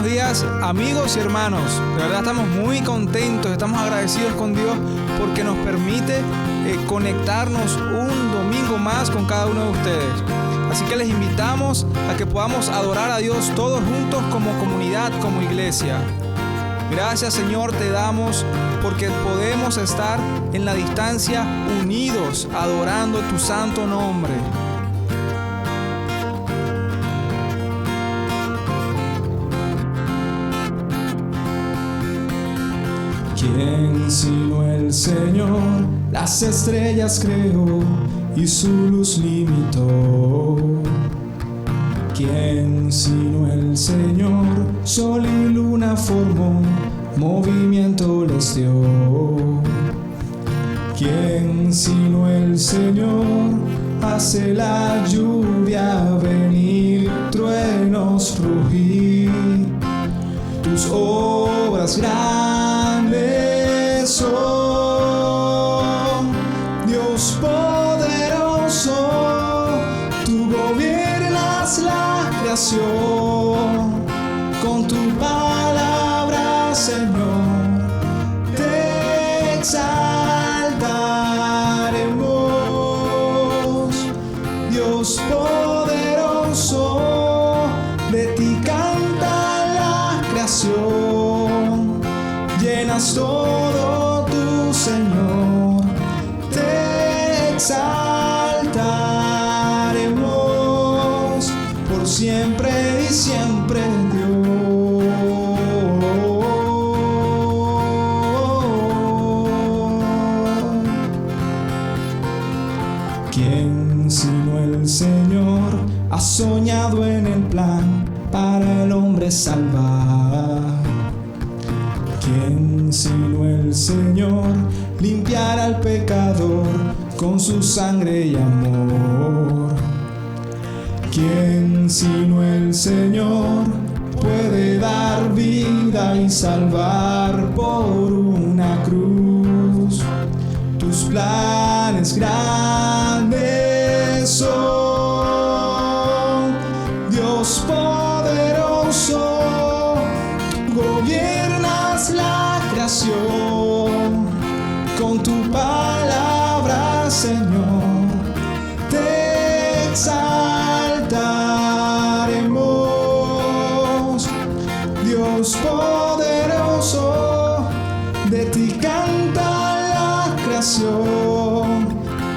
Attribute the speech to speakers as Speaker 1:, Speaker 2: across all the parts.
Speaker 1: buenos días, amigos y hermanos. De verdad estamos muy contentos, estamos agradecidos con Dios porque nos permite conectarnos un domingo más con cada uno de ustedes. Así que les invitamos a que podamos adorar a Dios todos juntos como comunidad, como iglesia. Gracias, Señor, te damos porque podemos estar en la distancia unidos adorando tu santo nombre.
Speaker 2: ¿Quién sino el Señor las estrellas creó y su luz limitó? ¿Quién sino el Señor sol y luna formó, movimiento les dio? ¿Quién sino el Señor hace la lluvia venir, truenos rugir? Tus obras grandes son, Dios poderoso, tú gobiernas la creación. Con tu palabra, Señor, te exaltaremos. Dios poderoso, de ti canta la creación. Llenas todo tu Señor, te exaltaremos por siempre y siempre, Dios. ¿Quién sino el Señor ha soñado en el plan para el hombre salvar? ¿Quién sino el Señor limpiará al pecador con su sangre y amor? ¿Quién sino el Señor puede dar vida y salvar por una cruz? Tus planes grandes son, Dios poderoso, gobiernas la creación. Con tu palabra, Señor, te exaltaremos. Dios poderoso, de ti canta la creación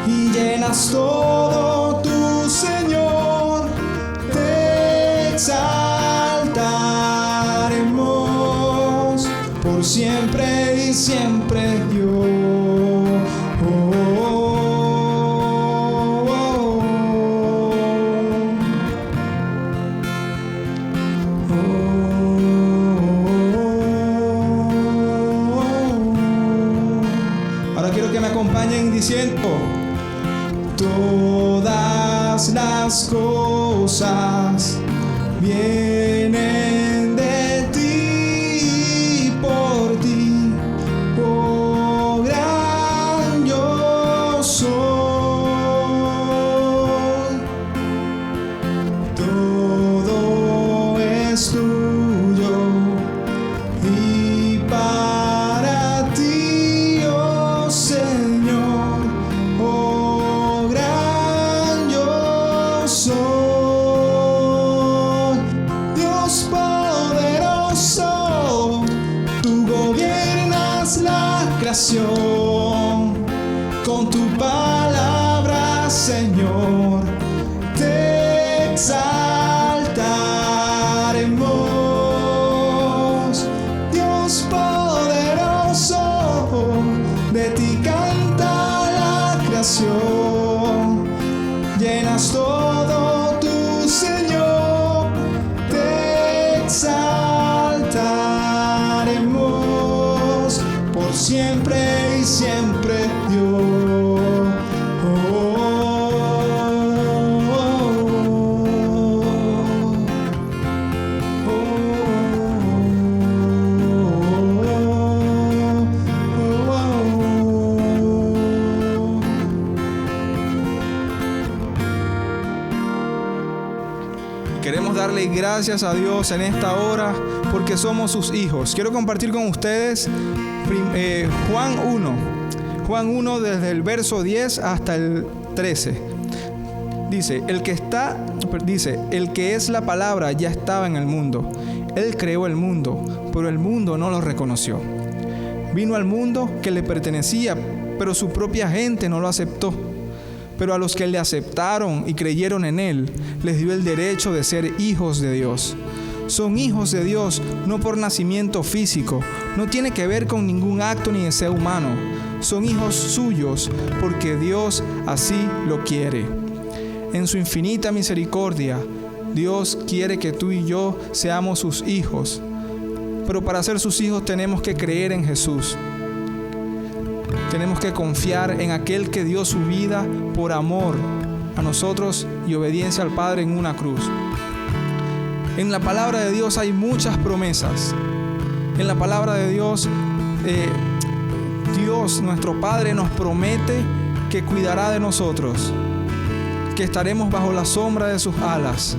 Speaker 2: y llenas todo tu Señor, te exaltaremos por siempre y siempre, Dios. Ahora quiero que me acompañen diciendo: todas las cosas vienen de ti, por ti, oh gran yo soy. Todo es tuyo y para ti, oh Señor, oh gran yo soy. Dios poderoso, tú gobiernas la creación. Con tu palabra, Señor, te exaltaremos. Dios poderoso, de ti canta la creación. Llenas todo tu Señor, te exaltaremos por siempre y siempre, Dios.
Speaker 1: Queremos darle gracias a Dios en esta hora porque somos sus hijos. Quiero compartir con ustedes Juan 1 desde el verso 10 hasta el 13. Dice, el que es la palabra ya estaba en el mundo. Él creó el mundo, pero el mundo no lo reconoció. Vino al mundo que le pertenecía, pero su propia gente no lo aceptó. Pero a los que le aceptaron y creyeron en Él, les dio el derecho de ser hijos de Dios. Son hijos de Dios no por nacimiento físico, no tiene que ver con ningún acto ni deseo humano. Son hijos suyos porque Dios así lo quiere. En su infinita misericordia, Dios quiere que tú y yo seamos sus hijos. Pero para ser sus hijos tenemos que creer en Jesús. Tenemos que confiar en aquel que dio su vida por amor a nosotros y obediencia al Padre en una cruz. En la palabra de Dios hay muchas promesas. En la palabra de Dios, Dios, nuestro Padre, nos promete que cuidará de nosotros, que estaremos bajo la sombra de sus alas.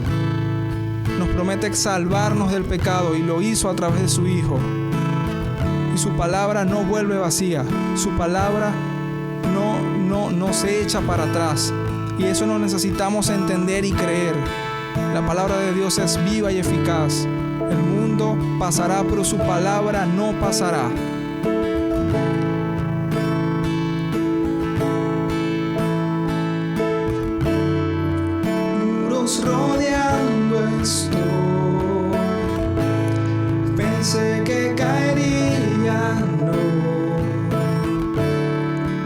Speaker 1: Nos promete salvarnos del pecado y lo hizo a través de su Hijo. Y su palabra no vuelve vacía. Su palabra no se echa para atrás. Y eso lo necesitamos entender y creer. La palabra de Dios es viva y eficaz. El mundo pasará, pero su palabra no pasará.
Speaker 2: Muros rodeando esto, pensé que caería,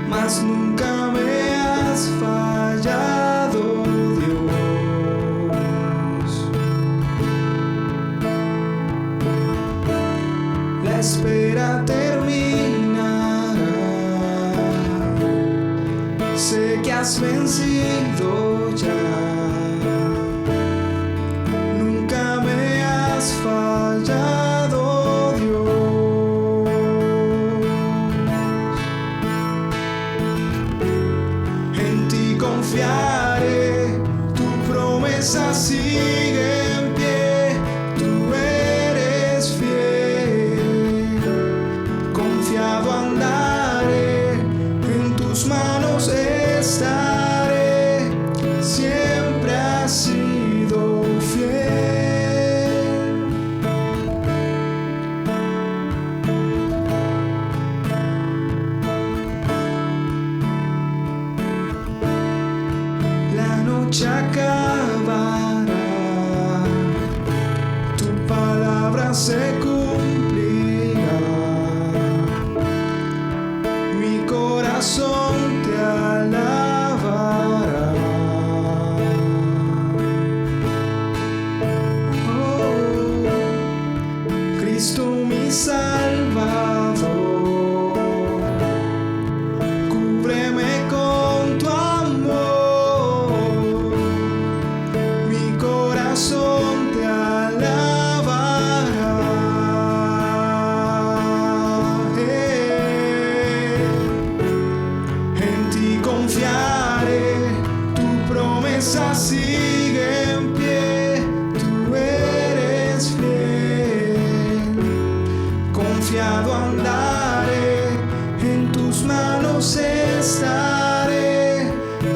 Speaker 2: mas nunca me has fallado, Dios. La espera terminará, sé que has vencido ya. Nunca me has fallado, Dios. En ti confiaré, tu promesa sigue en pie, tú eres fiel. Confiado andaré, en tus manos estaré, siempre has sido fiel. La noche acabará, tu palabra se cumplirá. Mi corazón te alabará. Oh, Cristo mi Salvador, cúbreme con tu amor. Mi corazón te alabará. En ti confiaré, tu promesa sigue en pie, tú eres fiel. Confiado andaré, en tus manos estaré,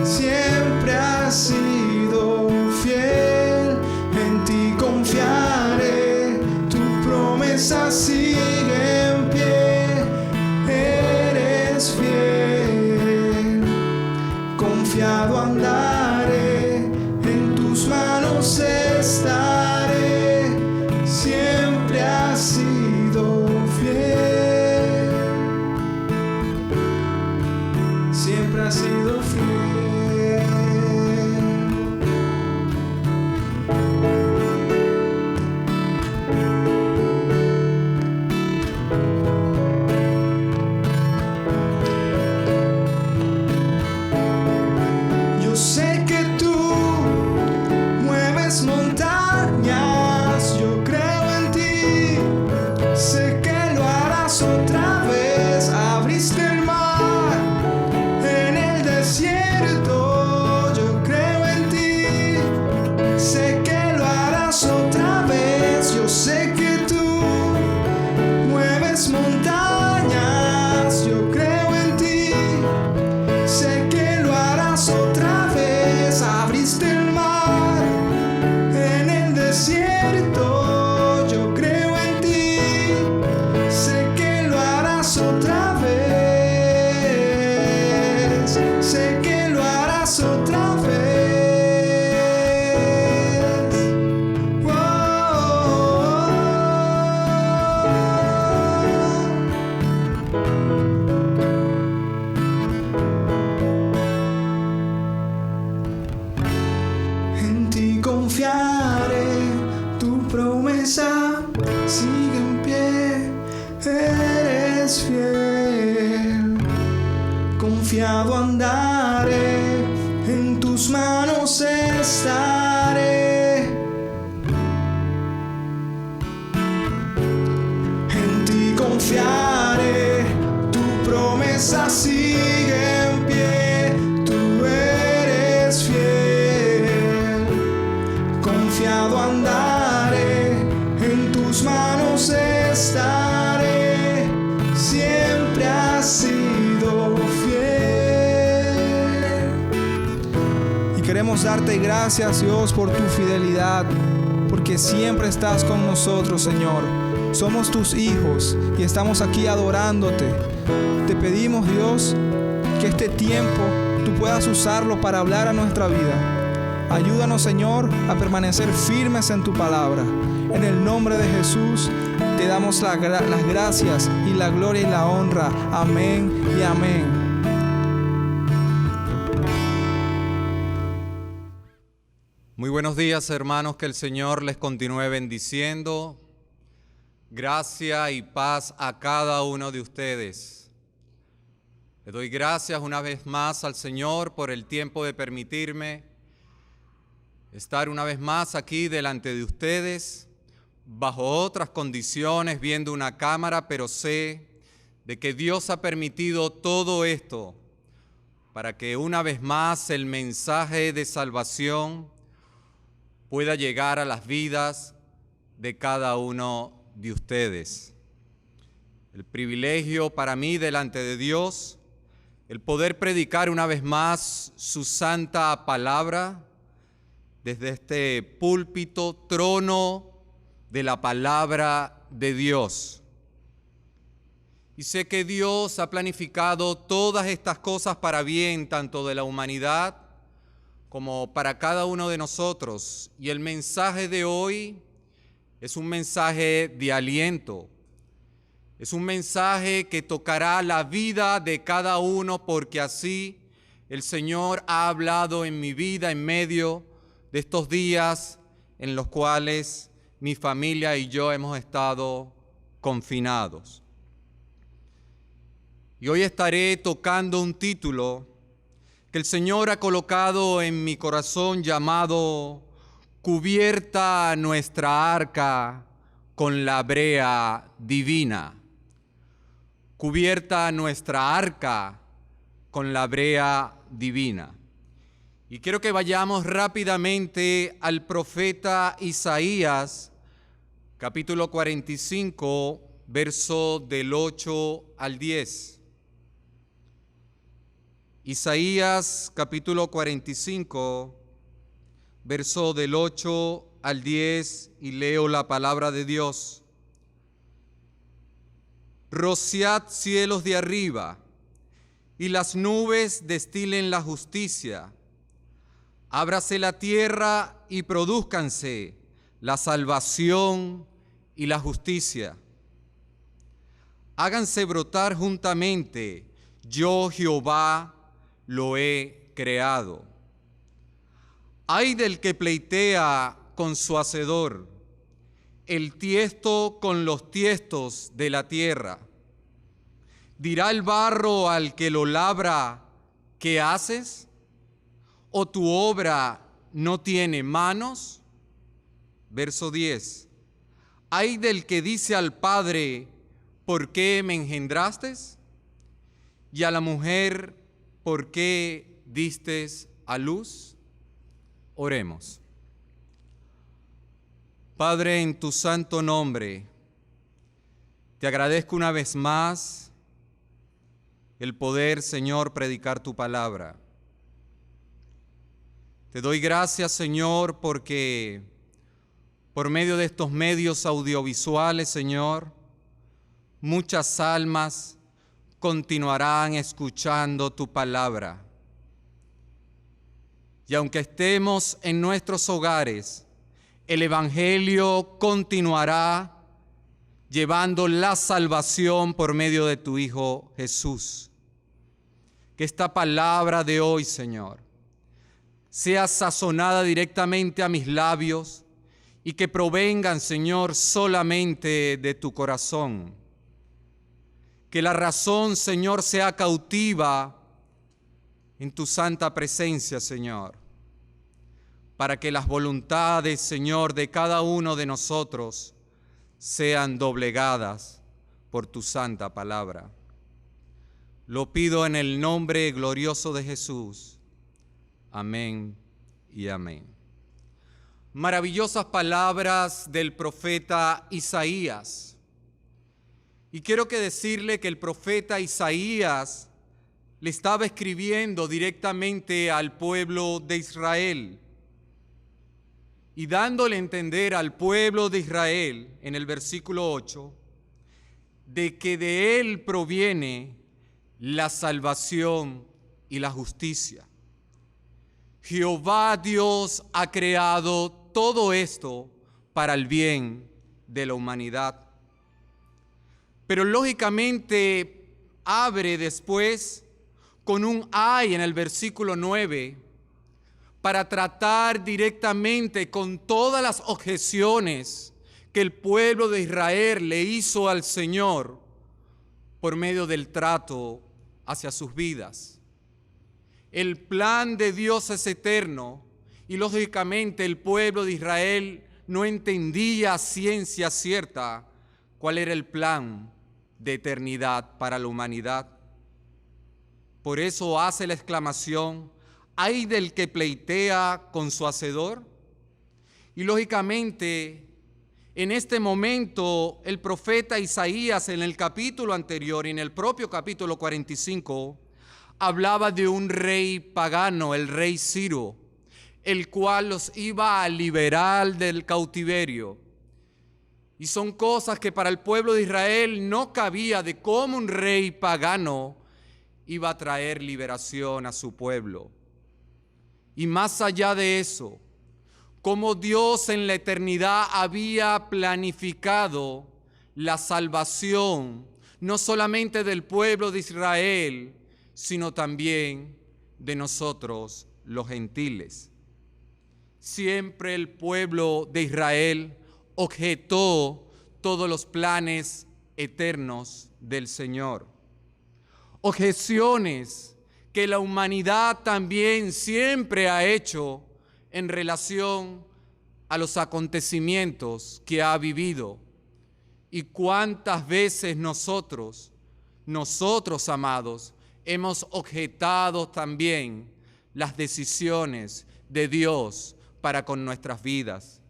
Speaker 2: siempre has sido fiel. En ti confiaré, tu promesa sigue en pie, eres fiel. Confiado andaré, en tus manos estaré, siempre has sido fiel. Siempre has sido fiel. Yo sé que tú mueves montañas, yo creo en ti. Sé que lo harás otra vez. Abriste el mar en el desierto, yo creo en ti. Sé que lo harás. confiaré, tu promesa sigue en pie, eres fiel. Confiado andaré, en tus manos estaré. En ti confiaré, tu promesa sigue en pie, tú eres fiel. Confiado andaré, en tus manos estaré, siempre has sido fiel.
Speaker 1: Y queremos darte gracias, Dios, por tu fidelidad, porque siempre estás con nosotros, Señor. Somos tus hijos y estamos aquí adorándote. Te pedimos, Dios, que este tiempo tú puedas usarlo para hablar a nuestra vida. Ayúdanos, Señor, a permanecer firmes en tu palabra. En el nombre de Jesús te damos las gracias y la gloria y la honra. Amén y amén.
Speaker 3: Muy buenos días, hermanos, que el Señor les continúe bendiciendo. Gracia y paz a cada uno de ustedes. Le doy gracias una vez más al Señor por el tiempo de permitirme estar una vez más aquí delante de ustedes, bajo otras condiciones, viendo una cámara, pero sé de que Dios ha permitido todo esto para que una vez más el mensaje de salvación pueda llegar a las vidas de cada uno de ustedes. El privilegio para mí delante de Dios, el poder predicar una vez más su santa palabra desde este púlpito, trono de la palabra de Dios. Y sé que Dios ha planificado todas estas cosas para bien, tanto de la humanidad como para cada uno de nosotros. Y el mensaje de hoy es un mensaje de aliento. Es un mensaje que tocará la vida de cada uno, porque así el Señor ha hablado en mi vida en medio de estos días en los cuales mi familia y yo hemos estado confinados. Y hoy estaré tocando un título que el Señor ha colocado en mi corazón llamado Cubierta nuestra arca con la brea divina. Cubierta nuestra arca con la brea divina. Y quiero que vayamos rápidamente al profeta Isaías, capítulo 45, verso del 8 al 10. Isaías, capítulo 45, verso del 8 al 10, y leo la palabra de Dios. Rociad cielos de arriba, y las nubes destilen la justicia. Ábrase la tierra y produzcanse la salvación y la justicia. Háganse brotar juntamente, yo Jehová lo he creado. Ay del que pleitea con su hacedor, el tiesto con los tiestos de la tierra. Dirá el barro al que lo labra, ¿qué haces? ¿O tu obra no tiene manos? Verso 10. Ay del que dice al padre, ¿por qué me engendraste? Y a la mujer, ¿por qué distes a luz? Oremos. Padre, en tu santo nombre, te agradezco una vez más el poder, Señor, predicar tu palabra. Te doy gracias, Señor, porque por medio de estos medios audiovisuales, Señor, muchas almas continuarán escuchando tu palabra. Y aunque estemos en nuestros hogares, el Evangelio continuará llevando la salvación por medio de tu Hijo Jesús. Que esta palabra de hoy, Señor, sea sazonada directamente a mis labios y que provengan, Señor, solamente de tu corazón. Que la razón, Señor, sea cautiva en tu santa presencia, Señor, para que las voluntades, Señor, de cada uno de nosotros sean doblegadas por tu santa palabra. Lo pido en el nombre glorioso de Jesús. Amén y amén. Maravillosas palabras del profeta Isaías. Y quiero decirle que el profeta Isaías le estaba escribiendo directamente al pueblo de Israel y dándole a entender al pueblo de Israel en el versículo 8 de que de él proviene la salvación y la justicia. Jehová Dios ha creado todo esto para el bien de la humanidad. Pero lógicamente abre después con un ay en el versículo 9 para tratar directamente con todas las objeciones que el pueblo de Israel le hizo al Señor por medio del trato hacia sus vidas. El plan de Dios es eterno y lógicamente el pueblo de Israel no entendía a ciencia cierta cuál era el plan de eternidad para la humanidad. Por eso hace la exclamación: ¡ay del que pleitea con su hacedor! Y lógicamente, en este momento, el profeta Isaías en el capítulo anterior, en el propio capítulo 45, hablaba de un rey pagano, el rey Ciro, el cual los iba a liberar del cautiverio. Y son cosas que para el pueblo de Israel no cabía de cómo un rey pagano iba a traer liberación a su pueblo. Y más allá de eso, cómo Dios en la eternidad había planificado la salvación, no solamente del pueblo de Israel, sino también de nosotros los gentiles. Siempre el pueblo de Israel objetó todos los planes eternos del Señor. Objeciones que la humanidad también siempre ha hecho en relación a los acontecimientos que ha vivido. Y cuántas veces nosotros, amados, hemos objetado también las decisiones de Dios para con nuestras vidas.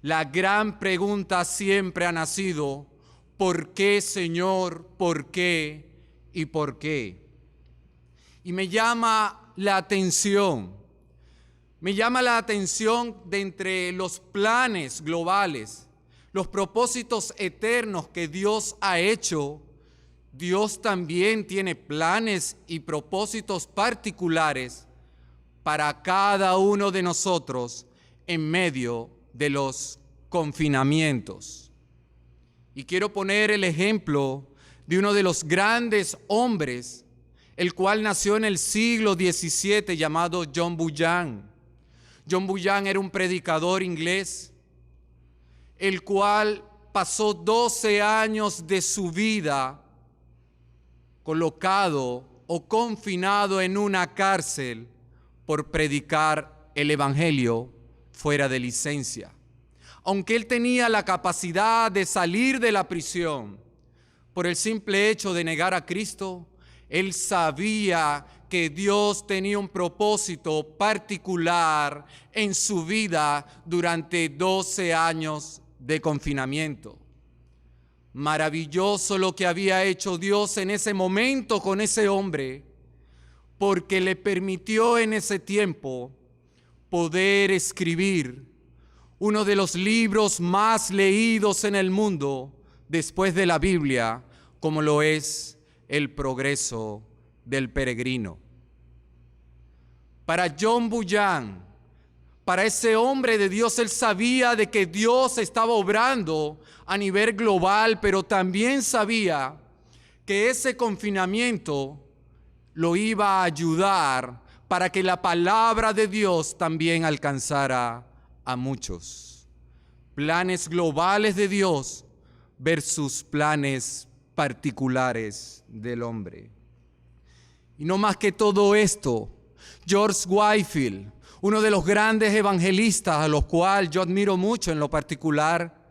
Speaker 3: La gran pregunta siempre ha nacido: ¿por qué, Señor? ¿Por qué? ¿Y por qué? Y me llama la atención de entre los planes globales, los propósitos eternos que Dios ha hecho. Dios también tiene planes y propósitos particulares para cada uno de nosotros en medio de los confinamientos. Y quiero poner el ejemplo de uno de los grandes hombres, el cual nació en el siglo XVII, llamado John Bunyan. John Bunyan era un predicador inglés, el cual pasó 12 años de su vida colocado o confinado en una cárcel por predicar el evangelio fuera de licencia. Aunque él tenía la capacidad de salir de la prisión por el simple hecho de negar a Cristo, él sabía que Dios tenía un propósito particular en su vida durante 12 años de confinamiento. Maravilloso lo que había hecho Dios en ese momento con ese hombre, porque le permitió en ese tiempo poder escribir uno de los libros más leídos en el mundo después de la Biblia, como lo es El Progreso del Peregrino. Para John Bunyan, para ese hombre de Dios, él sabía de que Dios estaba obrando a nivel global, pero también sabía que ese confinamiento lo iba a ayudar para que la palabra de Dios también alcanzara a muchos. Planes globales de Dios versus planes particulares del hombre. Y no más que todo esto, George Whitefield, uno de los grandes evangelistas a los cuales yo admiro mucho en lo particular,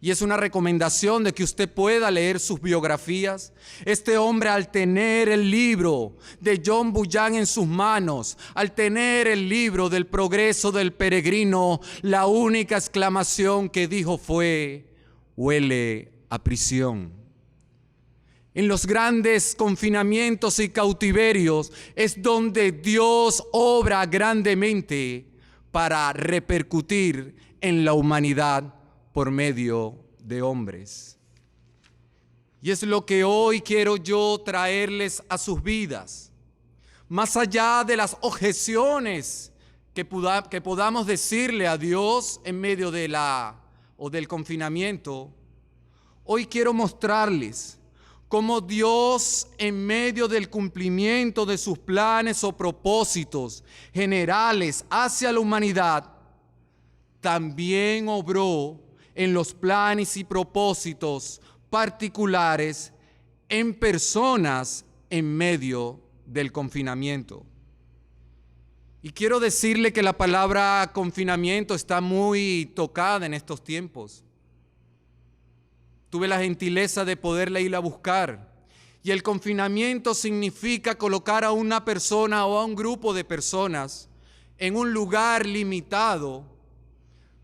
Speaker 3: y es una recomendación de que usted pueda leer sus biografías. Este hombre, al tener el libro de John Bunyan en sus manos, al tener el libro del progreso del peregrino, la única exclamación que dijo fue: huele a prisión. En los grandes confinamientos y cautiverios es donde Dios obra grandemente para repercutir en la humanidad por medio de hombres. Y es lo que hoy quiero yo traerles a sus vidas. Más allá de las objeciones que podamos decirle a Dios en medio del confinamiento, hoy quiero mostrarles cómo Dios, en medio del cumplimiento de sus planes o propósitos generales hacia la humanidad, también obró en los planes y propósitos particulares en personas en medio del confinamiento. Y quiero decirle que la palabra confinamiento está muy tocada en estos tiempos. Tuve la gentileza de poderla ir a buscar. Y el confinamiento significa colocar a una persona o a un grupo de personas en un lugar limitado,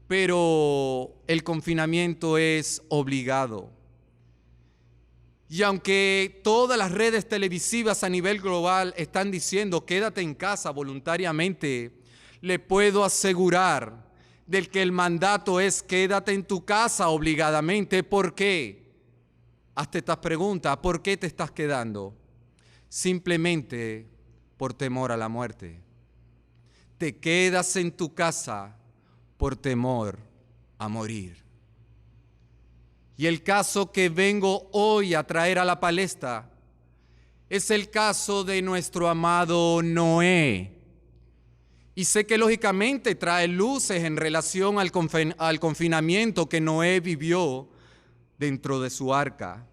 Speaker 3: pero el confinamiento es obligado. Y aunque todas las redes televisivas a nivel global están diciendo quédate en casa voluntariamente, le puedo asegurar del que el mandato es quédate en tu casa obligadamente. ¿Por qué? Hazte estas preguntas. ¿Por qué te estás quedando? Simplemente por temor a la muerte. Te quedas en tu casa por temor a morir. Y el caso que vengo hoy a traer a la palestra es el caso de nuestro amado Noé. Y sé que lógicamente trae luces en relación al confinamiento que Noé vivió dentro de su arca.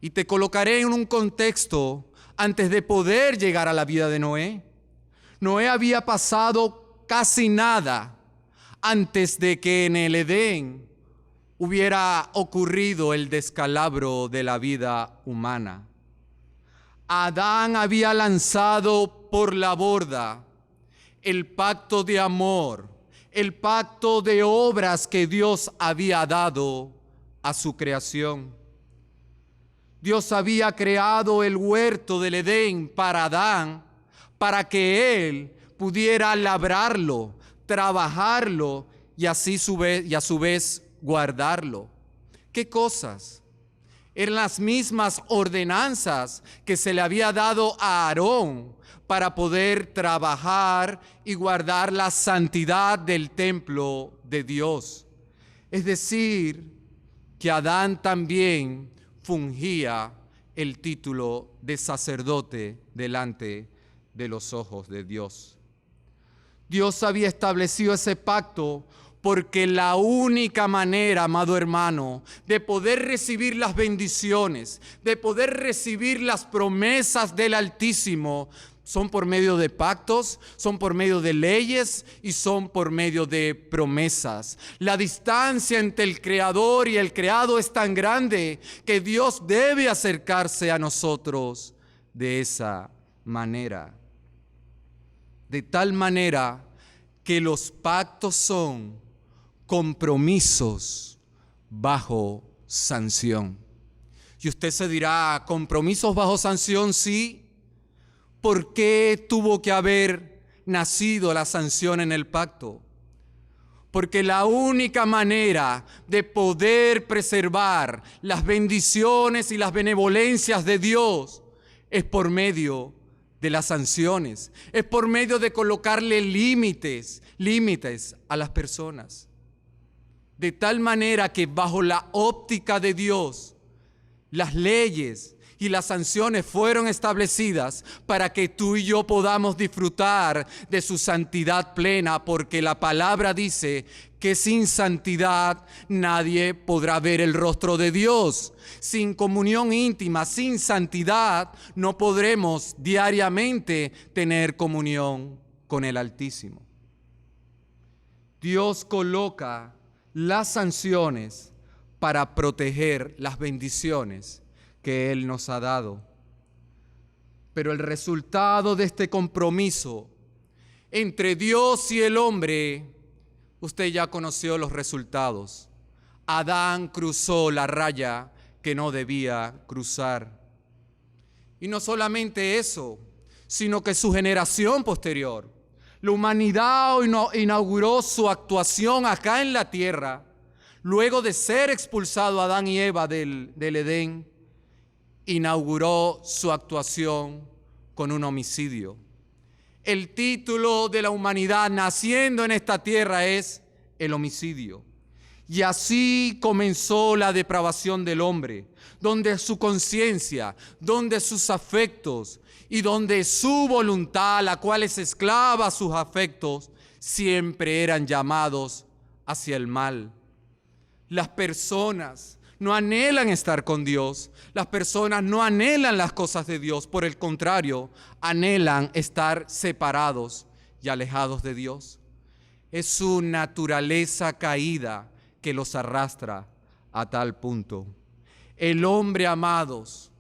Speaker 3: Y te colocaré en un contexto antes de poder llegar a la vida de Noé. Noé había pasado casi nada antes de que en el Edén hubiera ocurrido el descalabro de la vida humana. Adán había lanzado por la borda el pacto de amor, el pacto de obras que Dios había dado a su creación. Dios había creado el huerto del Edén para Adán, para que él pudiera labrarlo, trabajarlo y así a su vez guardarlo. ¿Qué cosas? Eran las mismas ordenanzas que se le había dado a Aarón para poder trabajar y guardar la santidad del templo de Dios. Es decir, que Adán también fungía el título de sacerdote delante de los ojos de Dios. Dios había establecido ese pacto porque la única manera, amado hermano, de poder recibir las bendiciones, de poder recibir las promesas del Altísimo, son por medio de pactos, son por medio de leyes y son por medio de promesas. La distancia entre el Creador y el creado es tan grande que Dios debe acercarse a nosotros de esa manera. De tal manera que los pactos son compromisos bajo sanción. Y usted se dirá, ¿compromisos bajo sanción? Sí. ¿Por qué tuvo que haber nacido la sanción en el pacto? Porque la única manera de poder preservar las bendiciones y las benevolencias de Dios es por medio de las sanciones, es por medio de colocarle límites a las personas. De tal manera que bajo la óptica de Dios, las leyes Y las sanciones fueron establecidas para que tú y yo podamos disfrutar de su santidad plena, porque la palabra dice que sin santidad nadie podrá ver el rostro de Dios. Sin comunión íntima, sin santidad, no podremos diariamente tener comunión con el Altísimo. Dios coloca las sanciones para proteger las bendiciones que Él nos ha dado. Pero el resultado de este compromiso entre Dios y el hombre, usted ya conoció los resultados. Adán cruzó la raya que no debía cruzar. Y no solamente eso, sino que su generación posterior, la humanidad inauguró su actuación acá en la tierra, luego de ser expulsado Adán y Eva del Edén. Inauguró su actuación con un homicidio. El título de la humanidad naciendo en esta tierra es el homicidio. Y así comenzó la depravación del hombre, donde su conciencia, donde sus afectos y donde su voluntad, la cual es esclava a sus afectos, siempre eran llamados hacia el mal. Las personas no anhelan estar con Dios. Las personas no anhelan las cosas de Dios. Por el contrario, anhelan estar separados y alejados de Dios. Es su naturaleza caída que los arrastra a tal punto. El hombre, amados,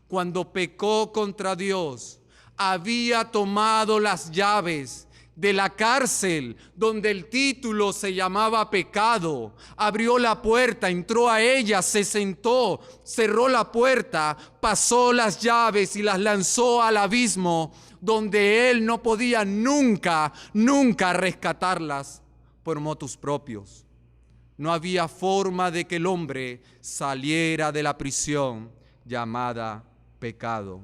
Speaker 3: cuando pecó contra Dios, había tomado las llaves de la cárcel donde el título se llamaba pecado. Abrió la puerta, entró a ella, se sentó, cerró la puerta, pasó las llaves y las lanzó al abismo donde él no podía nunca rescatarlas por motus propios. No había forma de que el hombre saliera de la prisión llamada pecado.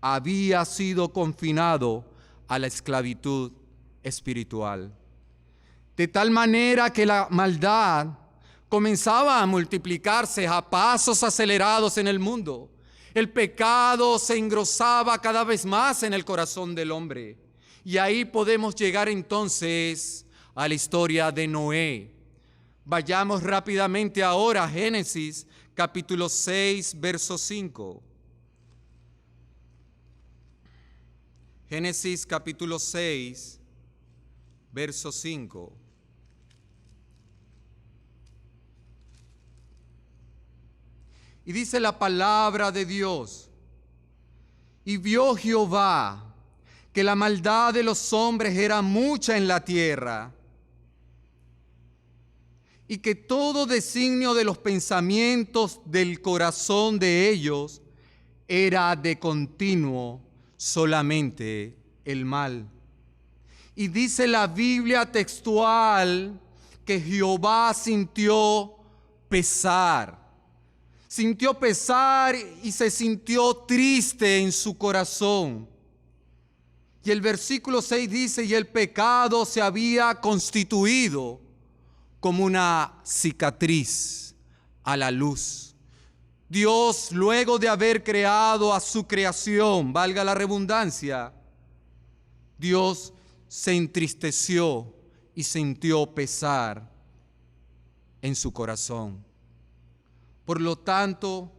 Speaker 3: Había sido confinado a la esclavitud espiritual. De tal manera que la maldad comenzaba a multiplicarse a pasos acelerados en el mundo. El pecado se engrosaba cada vez más en el corazón del hombre. Y ahí podemos llegar entonces a la historia de Noé. Vayamos rápidamente ahora a Génesis capítulo 6, verso 5. Génesis capítulo 6, verso 5. Y dice la palabra de Dios: y vio Jehová que la maldad de los hombres era mucha en la tierra, y que todo designio de los pensamientos del corazón de ellos era de continuo solamente el mal. Y dice la Biblia textual que Jehová sintió pesar y se sintió triste en su corazón. Y el versículo 6 dice: y el pecado se había constituido como una cicatriz a la luz. Dios, luego de haber creado a su creación, valga la redundancia, Dios se entristeció y sintió pesar en su corazón. Por lo tanto,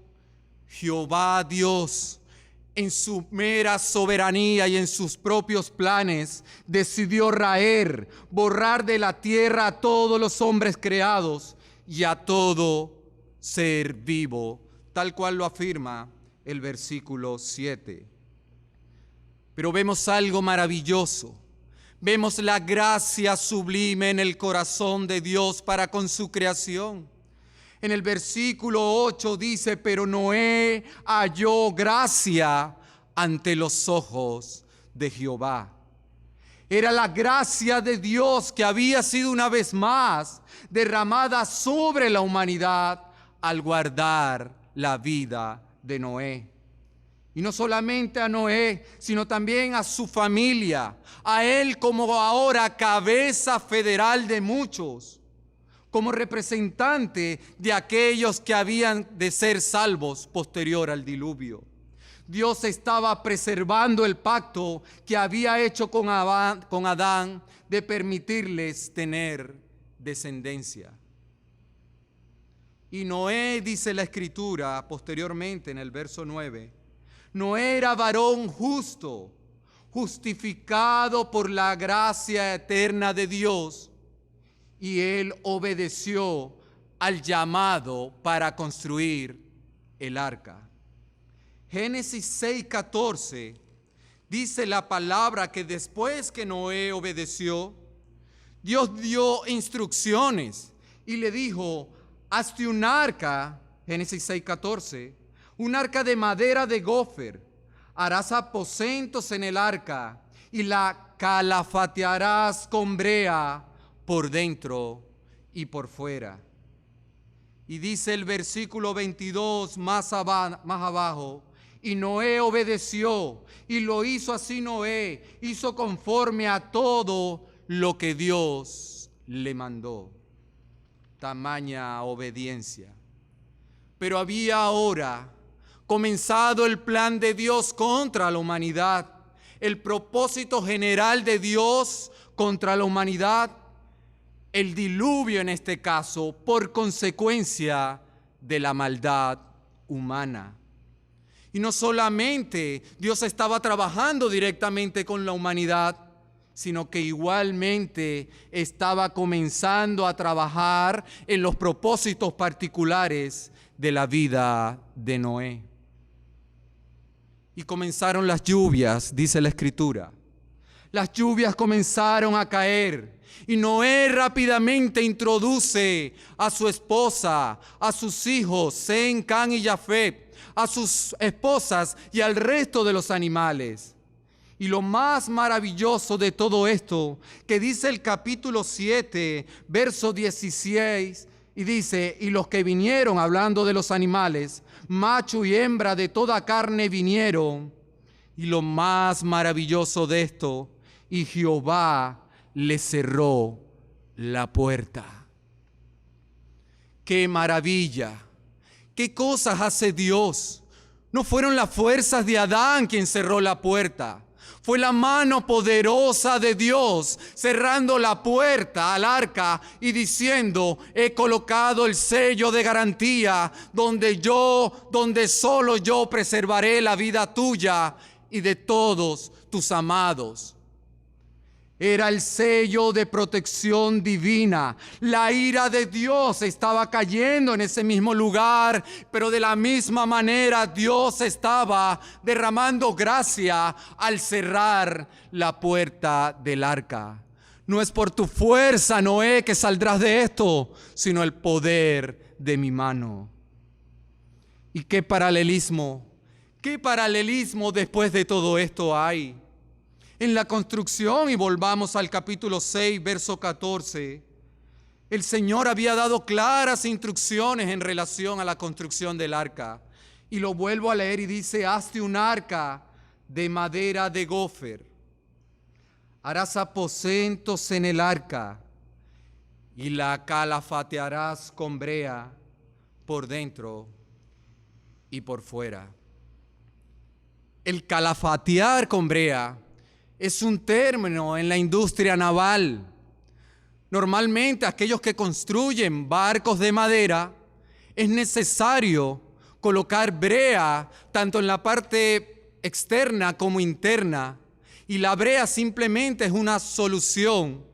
Speaker 3: Jehová Dios, en su mera soberanía y en sus propios planes, decidió raer, borrar de la tierra a todos los hombres creados y a todo ser vivo, tal cual lo afirma el versículo 7. Pero vemos algo maravilloso. Vemos la gracia sublime en el corazón de Dios para con su creación. En el versículo 8 dice: pero Noé halló gracia ante los ojos de Jehová. Era la gracia de Dios que había sido una vez más derramada sobre la humanidad al guardar la vida de Noé. Y no solamente a Noé, sino también a su familia, a él como ahora cabeza federal de muchos. como representante de aquellos que habían de ser salvos posterior al diluvio. Dios estaba preservando el pacto que había hecho con Adán de permitirles tener descendencia. Y Noé, dice la Escritura posteriormente en el verso 9, Noé era varón justo, justificado por la gracia eterna de Dios, y él obedeció al llamado para construir el arca. Génesis 6:14 dice la palabra que después que Noé obedeció, Dios dio instrucciones y le dijo: hazte un arca, Génesis 6:14, un arca de madera de gofer, harás aposentos en el arca y la calafatearás con brea por dentro y por fuera. Y dice el versículo 22 más abajo, y Noé obedeció, y lo hizo así Noé, hizo conforme a todo lo que Dios le mandó. Tamaña obediencia. Pero había ahora comenzado el plan de Dios contra la humanidad, el propósito general de Dios contra la humanidad, el diluvio en este caso, por consecuencia de la maldad humana. Y no solamente Dios estaba trabajando directamente con la humanidad, sino que igualmente estaba comenzando a trabajar en los propósitos particulares de la vida de Noé. Y comenzaron las lluvias, dice la Escritura. Las lluvias comenzaron a caer y Noé rápidamente introduce a su esposa, a sus hijos, Sem, Cam y Jafet, a sus esposas y al resto de los animales. Y lo más maravilloso de todo esto, que dice el capítulo 7, verso 16, y dice: y los que vinieron, hablando de los animales, macho y hembra de toda carne vinieron. Y lo más maravilloso de esto, y Jehová le cerró la puerta. ¡Qué maravilla! ¿Qué cosas hace Dios? No fueron las fuerzas de Adán quien cerró la puerta. Fue la mano poderosa de Dios cerrando la puerta al arca y diciendo: he colocado el sello de garantía donde solo yo preservaré la vida tuya y de todos tus amados. Era el sello de protección divina. La ira de Dios estaba cayendo en ese mismo lugar, pero de la misma manera Dios estaba derramando gracia al cerrar la puerta del arca. No es por tu fuerza, Noé, que saldrás de esto, sino el poder de mi mano. ¿Y qué paralelismo después de todo esto hay? En la construcción, y volvamos al capítulo 6, verso 14, el Señor había dado claras instrucciones en relación a la construcción del arca. Y lo vuelvo a leer y dice: hazte un arca de madera de gofer, harás aposentos en el arca y la calafatearás con brea por dentro y por fuera. El calafatear con brea es un término en la industria naval. Normalmente aquellos que construyen barcos de madera es necesario colocar brea tanto en la parte externa como interna, y la brea simplemente es una solución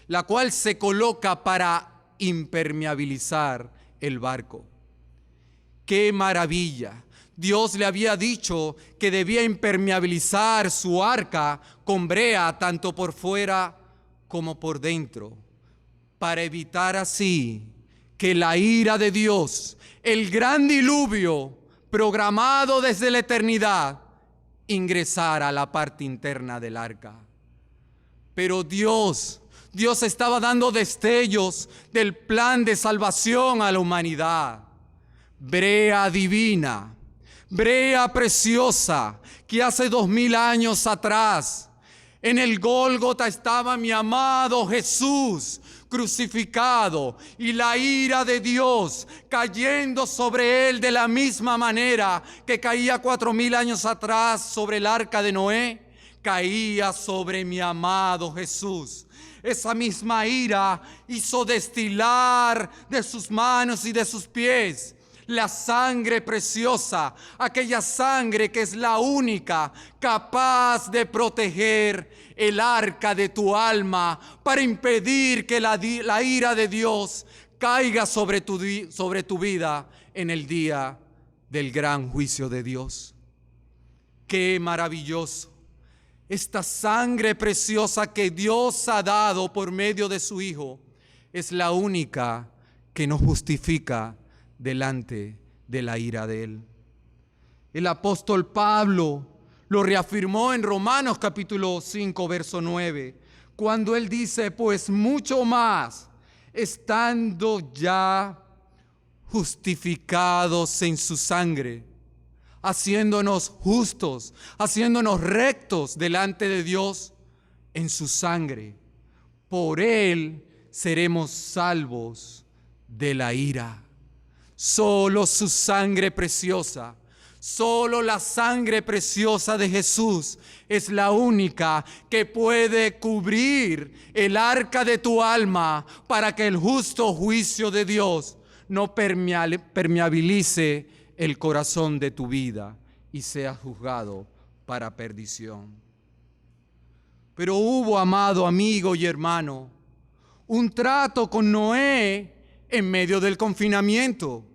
Speaker 3: la cual se coloca para impermeabilizar el barco. ¡Qué maravilla! Dios le había dicho que debía impermeabilizar su arca con brea tanto por fuera como por dentro, para evitar así que la ira de Dios, el gran diluvio programado desde la eternidad, ingresara a la parte interna del arca. Pero Dios estaba dando destellos del plan de salvación a la humanidad. Brea divina, brea preciosa, que hace 2000 años atrás en el Gólgota estaba mi amado Jesús crucificado y la ira de Dios cayendo sobre él de la misma manera que caía 4000 años atrás sobre el arca de Noé, caía sobre mi amado Jesús. Esa misma ira hizo destilar de sus manos y de sus pies la sangre preciosa, aquella sangre que es la única capaz de proteger el arca de tu alma para impedir que la ira de Dios caiga sobre tu vida en el día del gran juicio de Dios. ¡Qué maravilloso! Esta sangre preciosa que Dios ha dado por medio de su Hijo es la única que nos justifica delante de la ira de Él. El apóstol Pablo lo reafirmó en Romanos capítulo 5, verso 9, cuando él dice: pues mucho más, estando ya justificados en su sangre, haciéndonos justos, haciéndonos rectos delante de Dios en su sangre, por Él seremos salvos de la ira. Solo su sangre preciosa, solo la sangre preciosa de Jesús es la única que puede cubrir el arca de tu alma para que el justo juicio de Dios no permeabilice el corazón de tu vida y sea juzgado para perdición. Pero hubo, amado amigo y hermano, un trato con Noé en medio del confinamiento.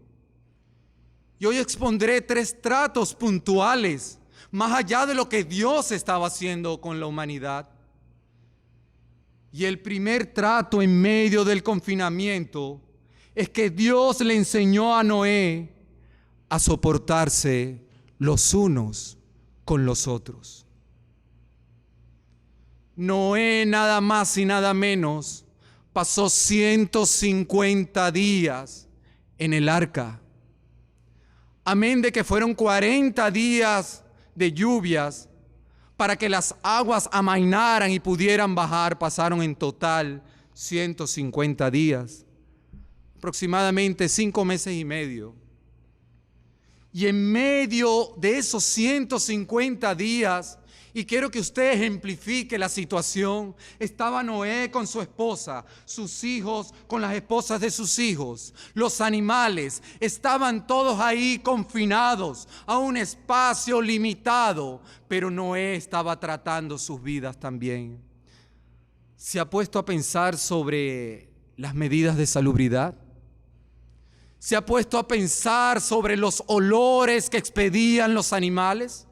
Speaker 3: Y hoy expondré 3 tratos puntuales, más allá de lo que Dios estaba haciendo con la humanidad. Y el primer trato en medio del confinamiento es que Dios le enseñó a Noé a soportarse los unos con los otros. Noé, nada más y nada menos, pasó 150 días en el arca. Amén de que fueron 40 días de lluvias para que las aguas amainaran y pudieran bajar. Pasaron en total 150 días, aproximadamente 5 meses y medio. Y en medio de esos 150 días, y quiero que usted ejemplifique la situación, estaba Noé con su esposa, sus hijos con las esposas de sus hijos, los animales, estaban todos ahí confinados a un espacio limitado, pero Noé estaba tratando sus vidas también. ¿Se ha puesto a pensar sobre las medidas de salubridad? ¿Se ha puesto a pensar sobre los olores que expedían los animales?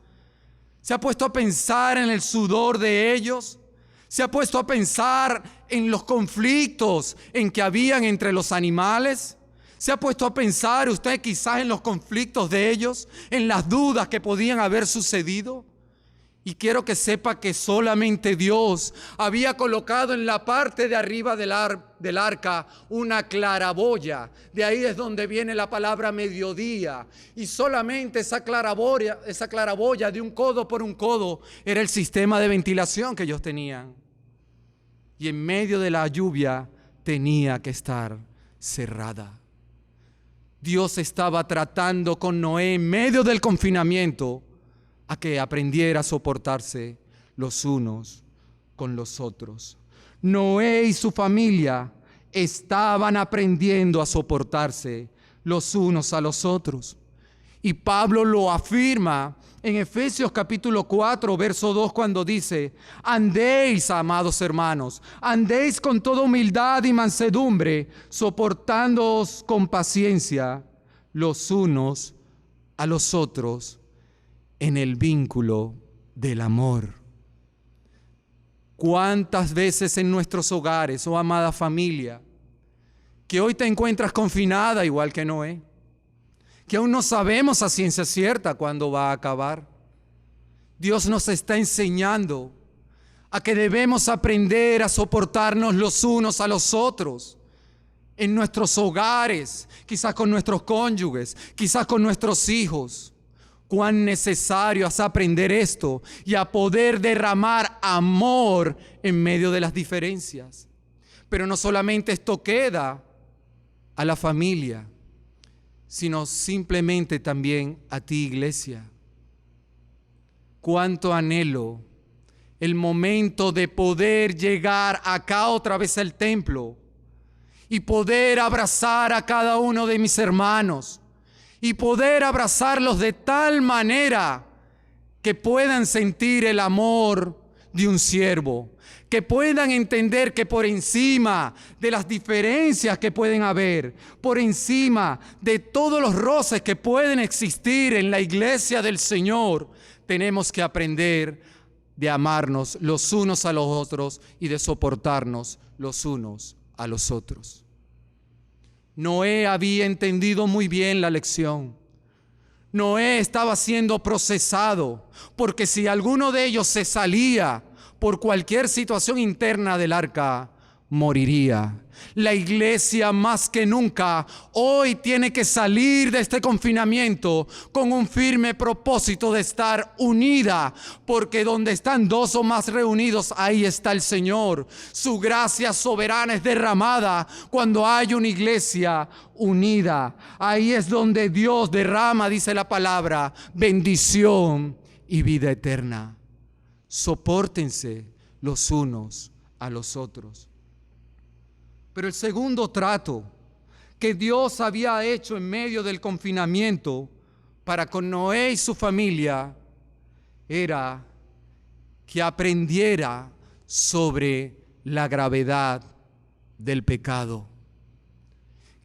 Speaker 3: ¿Se ha puesto a pensar en el sudor de ellos? ¿Se ha puesto a pensar en los conflictos en que habían entre los animales? ¿Se ha puesto a pensar usted quizás en los conflictos de ellos, en las dudas que podían haber sucedido? Y quiero que sepa que solamente Dios había colocado en la parte de arriba del arca una claraboya. De ahí es donde viene la palabra mediodía. Y solamente esa claraboya de un codo por un codo era el sistema de ventilación que ellos tenían. Y en medio de la lluvia tenía que estar cerrada. Dios estaba tratando con Noé en medio del confinamiento a que aprendiera a soportarse los unos con los otros. Noé y su familia estaban aprendiendo a soportarse los unos a los otros. Y Pablo lo afirma en Efesios capítulo 4, verso 2, cuando dice: andéis, amados hermanos, andéis con toda humildad y mansedumbre, soportándoos con paciencia los unos a los otros en el vínculo del amor. ¿Cuántas veces en nuestros hogares, oh amada familia, que hoy te encuentras confinada igual que Noé, que aún no sabemos a ciencia cierta cuándo va a acabar? Dios nos está enseñando a que debemos aprender a soportarnos los unos a los otros en nuestros hogares, quizás con nuestros cónyuges, quizás con nuestros hijos. Cuán necesario es aprender esto y a poder derramar amor en medio de las diferencias. Pero no solamente esto queda a la familia, sino simplemente también a ti, iglesia. Cuánto anhelo el momento de poder llegar acá otra vez al templo y poder abrazar a cada uno de mis hermanos y poder abrazarlos de tal manera que puedan sentir el amor de un siervo, que puedan entender que por encima de las diferencias que pueden haber, por encima de todos los roces que pueden existir en la iglesia del Señor, tenemos que aprender de amarnos los unos a los otros y de soportarnos los unos a los otros. Noé había entendido muy bien la lección. Noé estaba siendo procesado, porque si alguno de ellos se salía por cualquier situación interna del arca, moriría. La iglesia más que nunca hoy tiene que salir de este confinamiento con un firme propósito de estar unida, porque donde están dos o más reunidos, ahí está el Señor. Su gracia soberana es derramada cuando hay una iglesia unida. Ahí es donde Dios derrama, dice la palabra, bendición y vida eterna. Sopórtense los unos a los otros. Pero el segundo trato que Dios había hecho en medio del confinamiento para con Noé y su familia era que aprendiera sobre la gravedad del pecado.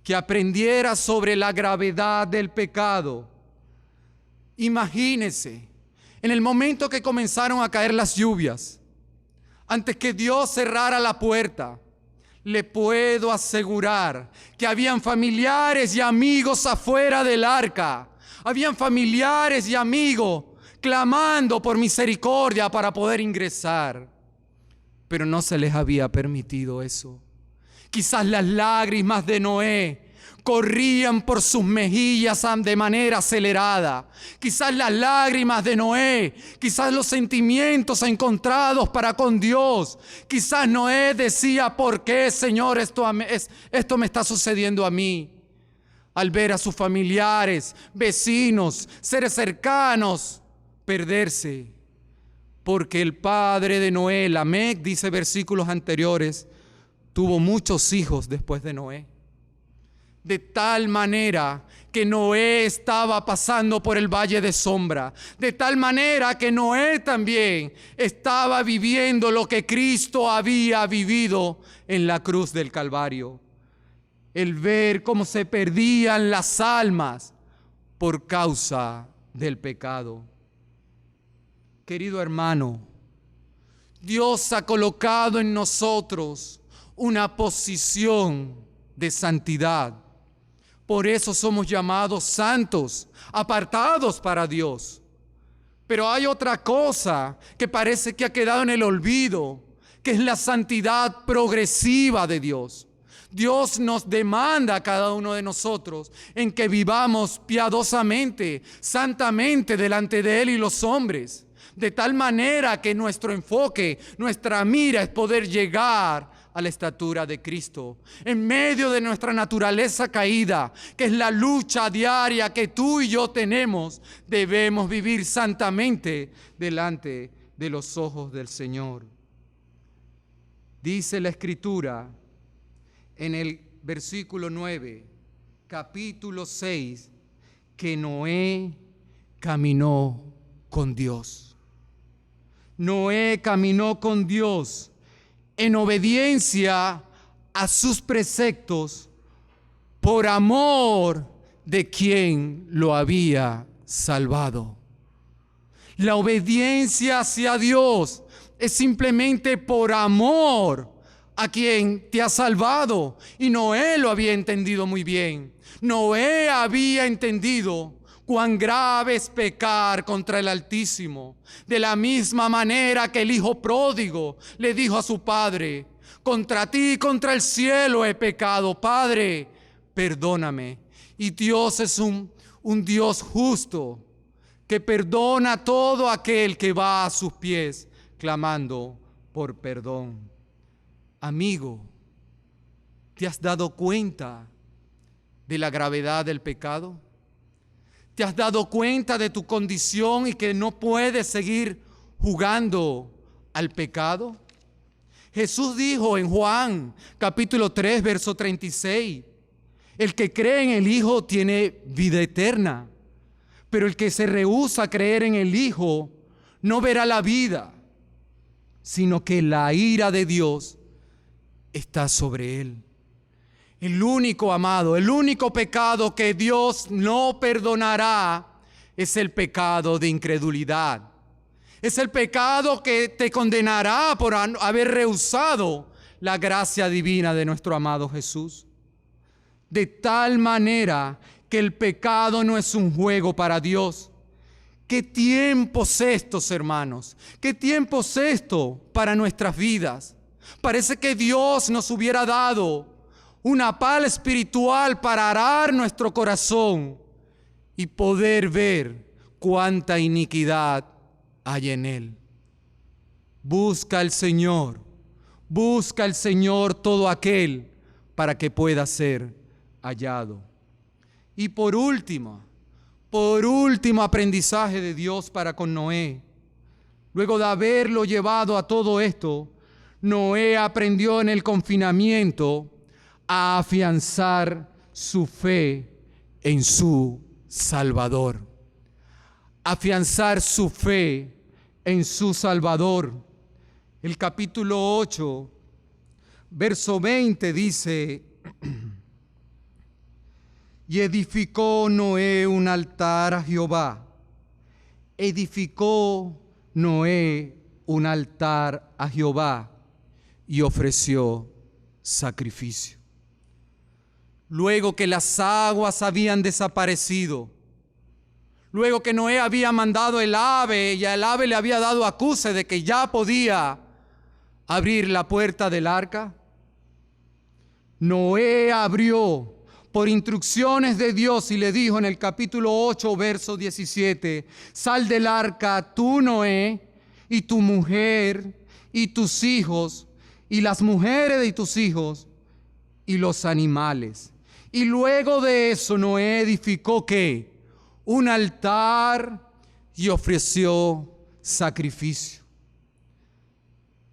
Speaker 3: Que aprendiera sobre la gravedad del pecado. Imagínense, en el momento que comenzaron a caer las lluvias, antes que Dios cerrara la puerta, le puedo asegurar que habían familiares y amigos afuera del arca. Habían familiares y amigos clamando por misericordia para poder ingresar. Pero no se les había permitido eso. Quizás las lágrimas de Noé corrían por sus mejillas de manera acelerada. Quizás las lágrimas de Noé, quizás los sentimientos encontrados para con Dios. Quizás Noé decía, ¿por qué, Señor, esto me está sucediendo a mí? Al ver a sus familiares, vecinos, seres cercanos perderse. Porque el padre de Noé, Lamec, dice versículos anteriores, tuvo muchos hijos después de Noé. De tal manera que Noé estaba pasando por el valle de sombra. De tal manera que Noé también estaba viviendo lo que Cristo había vivido en la cruz del Calvario. El ver cómo se perdían las almas por causa del pecado. Querido hermano, Dios ha colocado en nosotros una posición de santidad. Por eso somos llamados santos, apartados para Dios. Pero hay otra cosa que parece que ha quedado en el olvido, que es la santidad progresiva de Dios. Dios nos demanda a cada uno de nosotros en que vivamos piadosamente, santamente delante de Él y los hombres. De tal manera que nuestro enfoque, nuestra mira es poder llegar a la estatura de Cristo. En medio de nuestra naturaleza caída, que es la lucha diaria que tú y yo tenemos, debemos vivir santamente delante de los ojos del Señor. Dice la Escritura en el versículo 9, capítulo 6, que Noé caminó con Dios. Noé caminó con Dios en obediencia a sus preceptos por amor de quien lo había salvado. La obediencia hacia Dios es simplemente por amor a quien te ha salvado. Y Noé lo había entendido muy bien. Noé había entendido cuán grave es pecar contra el Altísimo. De la misma manera que el hijo pródigo le dijo a su padre, contra ti y contra el cielo he pecado, Padre, perdóname. Y Dios es un Dios justo que perdona a todo aquel que va a sus pies clamando por perdón. Amigo,
Speaker 4: ¿Te has dado cuenta de la gravedad del pecado? ¿Te has dado cuenta de tu condición y que no puedes seguir jugando al pecado? Jesús dijo en Juan capítulo 3, verso 36, el que cree en el Hijo tiene vida eterna, pero el que se rehúsa a creer en el Hijo no verá la vida, sino que la ira de Dios está sobre él. El único, amado, el único pecado que Dios no perdonará es el pecado de incredulidad. Es el pecado que te condenará por haber rehusado la gracia divina de nuestro amado Jesús. De tal manera que el pecado no es un juego para Dios. ¿Qué tiempos estos, hermanos? ¿Qué tiempos esto para nuestras vidas? Parece que Dios nos hubiera dado una pala espiritual para arar nuestro corazón y poder ver cuánta iniquidad hay en él. Busca al Señor todo aquel para que pueda ser hallado. Y por último aprendizaje de Dios para con Noé. Luego de haberlo llevado a todo esto, Noé aprendió en el confinamiento a afianzar su fe en su Salvador. Afianzar su fe en su Salvador. El capítulo 8, verso 20 dice: y edificó Noé un altar a Jehová. Edificó Noé un altar a Jehová y ofreció sacrificio. Luego que las aguas habían desaparecido, luego que Noé había mandado el ave y el ave le había dado acuse de que ya podía abrir la puerta del arca, Noé abrió por instrucciones de Dios y le dijo en el capítulo 8, verso 17, sal del arca tú, Noé, y tu mujer, y tus hijos, y las mujeres de tus hijos, y los animales. Y luego de eso Noé edificó ¿qué? Un altar y ofreció sacrificio.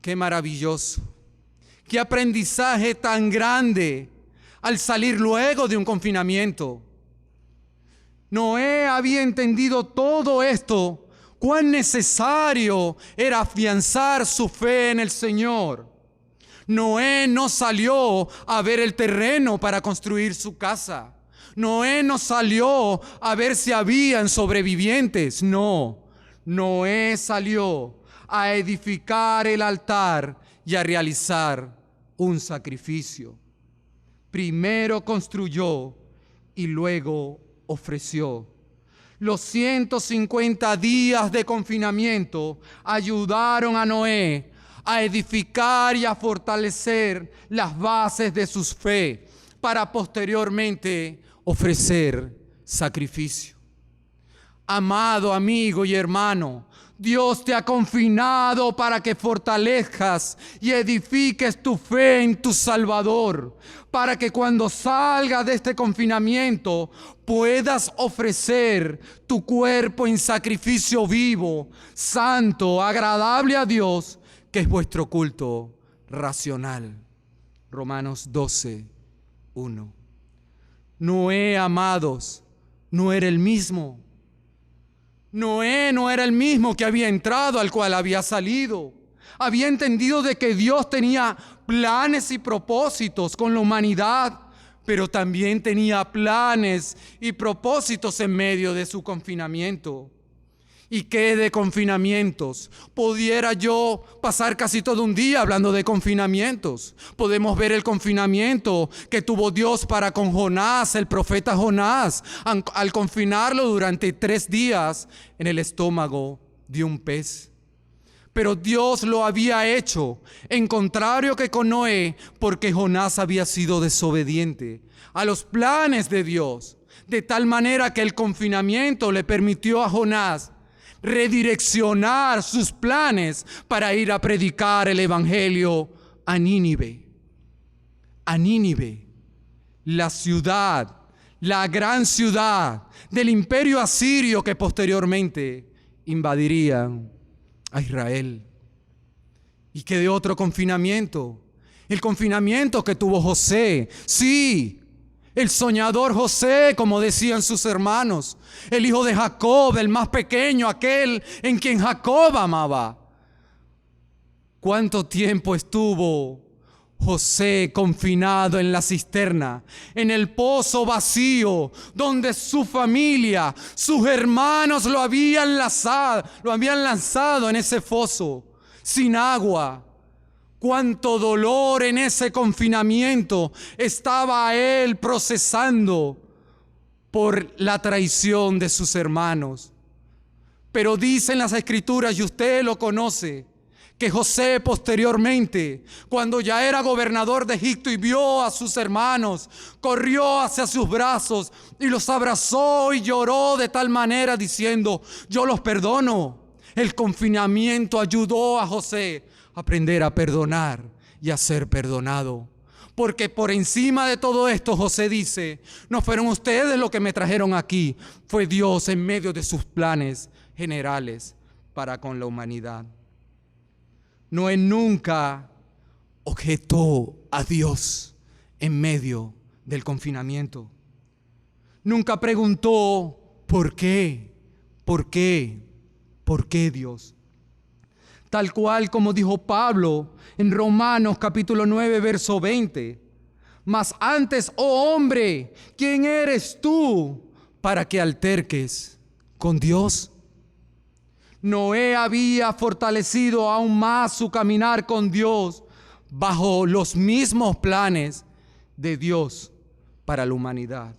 Speaker 4: Qué maravilloso, qué aprendizaje tan grande al salir luego de un confinamiento. Noé había entendido todo esto, cuán necesario era afianzar su fe en el Señor. Noé no salió a ver el terreno para construir su casa. Noé no salió a ver si habían sobrevivientes. No, Noé salió a edificar el altar y a realizar un sacrificio. Primero construyó y luego ofreció. Los 150 días de confinamiento ayudaron a Noé a edificar y a fortalecer las bases de su fe para posteriormente ofrecer sacrificio. Amado amigo y hermano, Dios te ha confinado para que fortalezcas y edifiques tu fe en tu Salvador, para que cuando salgas de este confinamiento puedas ofrecer tu cuerpo en sacrificio vivo, santo, agradable a Dios, que es vuestro culto racional. Romanos 12, 1. Noé, amados, no era el mismo. Noé no era el mismo que había entrado al cual había salido. Había entendido de que Dios tenía planes y propósitos con la humanidad, pero también tenía planes y propósitos en medio de su confinamiento. ¿Y qué de confinamientos? Pudiera yo pasar casi todo un día hablando de confinamientos. Podemos ver el confinamiento que tuvo Dios para con Jonás, el profeta Jonás, al confinarlo durante 3 días en el estómago de un pez. Pero Dios lo había hecho, en contrario que con Noé, porque Jonás había sido desobediente a los planes de Dios, de tal manera que el confinamiento le permitió a Jonás redireccionar sus planes para ir a predicar el evangelio a Nínive. a Nínive, la ciudad, la gran ciudad del imperio asirio que posteriormente invadiría a Israel. ¿Y qué de otro confinamiento? El confinamiento que tuvo José. Sí, el soñador José, como decían sus hermanos, el hijo de Jacob, el más pequeño, aquel en quien Jacob amaba. ¿Cuánto tiempo estuvo José confinado en la cisterna, en el pozo vacío, donde su familia, sus hermanos lo habían lanzado en ese foso, sin agua? Cuánto dolor en ese confinamiento estaba él procesando por la traición de sus hermanos. Pero dicen las Escrituras, y usted lo conoce, que José posteriormente, cuando ya era gobernador de Egipto y vio a sus hermanos, corrió hacia sus brazos y los abrazó y lloró de tal manera diciendo: yo los perdono. El confinamiento ayudó a José a aprender a perdonar y a ser perdonado. Porque por encima de todo esto, José dice: no fueron ustedes los que me trajeron aquí, fue Dios en medio de sus planes generales para con la humanidad. Noé nunca objetó a Dios en medio del confinamiento. Nunca preguntó ¿por qué? ¿Por qué? ¿Por qué, Dios? Tal cual como dijo Pablo en Romanos capítulo 9, verso 20. Mas antes, oh hombre, ¿quién eres tú para que alterques con Dios? Noé había fortalecido aún más su caminar con Dios bajo los mismos planes de Dios para la humanidad.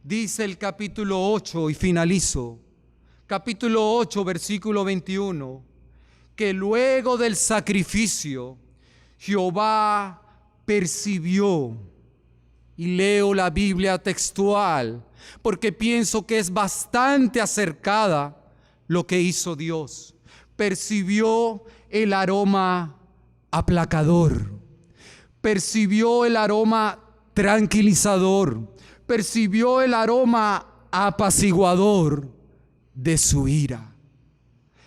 Speaker 4: Dice el capítulo 8, y finalizo, capítulo 8, versículo 21, que luego del sacrificio Jehová percibió, y leo la Biblia textual porque pienso que es bastante acercada lo que hizo Dios. Percibió el aroma aplacador, percibió el aroma tranquilizador, percibió el aroma apaciguador de su ira.